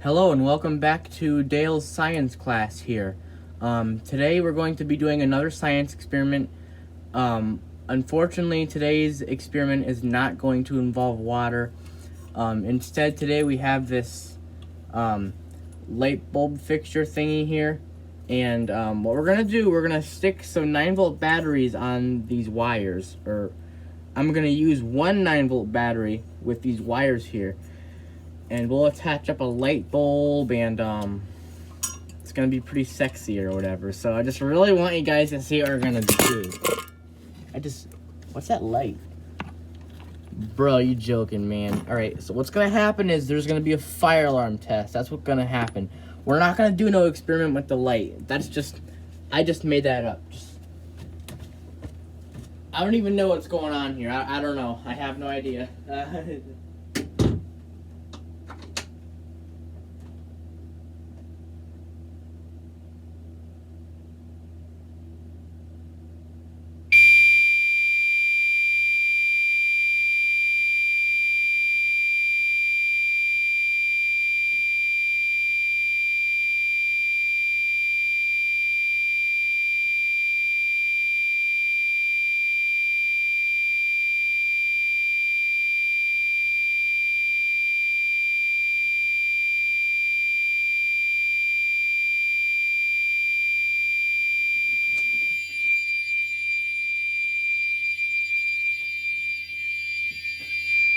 Hello and welcome back to Dale's science class here. Today we're going to be doing another science experiment. Unfortunately, today's experiment is not going to involve water. Instead, today we have this light bulb fixture thingy here. And what we're going to do, we're going to stick some 9-volt batteries on these wires. Or I'm going to use one 9-volt battery with these wires here. And we'll attach up a light bulb, and it's gonna be pretty sexy or whatever. So I just really want you guys to see what we're gonna do. What's that light? Bro, you joking, man. Alright, so what's gonna happen is there's gonna be a fire alarm test. That's what's gonna happen. We're not gonna do no experiment with the light. I just made that up. I don't even know what's going on here. I don't know. I have no idea.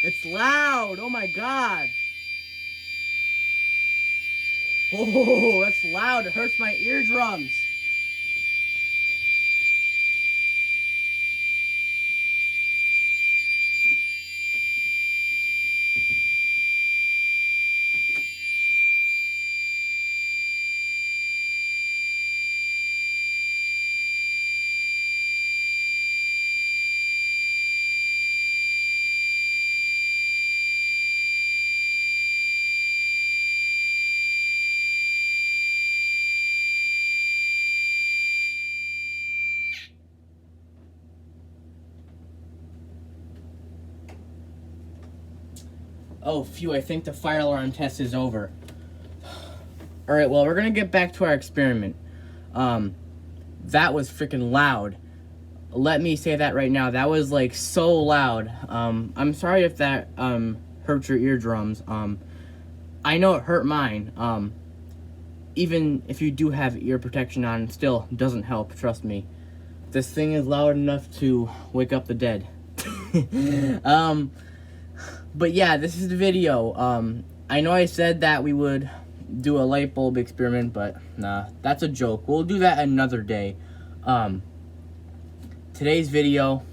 It's loud! Oh my god! Oh, that's loud. It hurts my eardrums. Oh, phew, I think the fire alarm test is over. Alright, well, we're gonna get back to our experiment. That was freaking loud. Let me say that right now. That was, like, so loud. I'm sorry if that, hurt your eardrums. I know it hurt mine. Even if you do have ear protection on, it still doesn't help, trust me. This thing is loud enough to wake up the dead. But yeah, this is the video. I know I said that we would do a light bulb experiment, but nah, that's a joke. We'll do that another day. Today's video,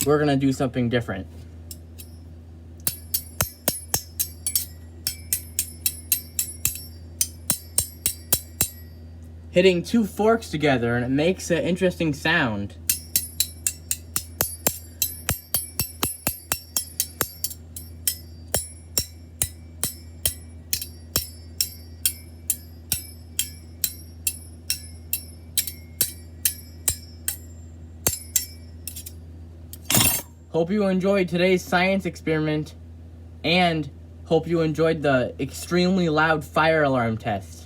we're gonna do something different. Hitting two forks together, and it makes an interesting sound. Hope you enjoyed today's science experiment, and hope you enjoyed the extremely loud fire alarm test.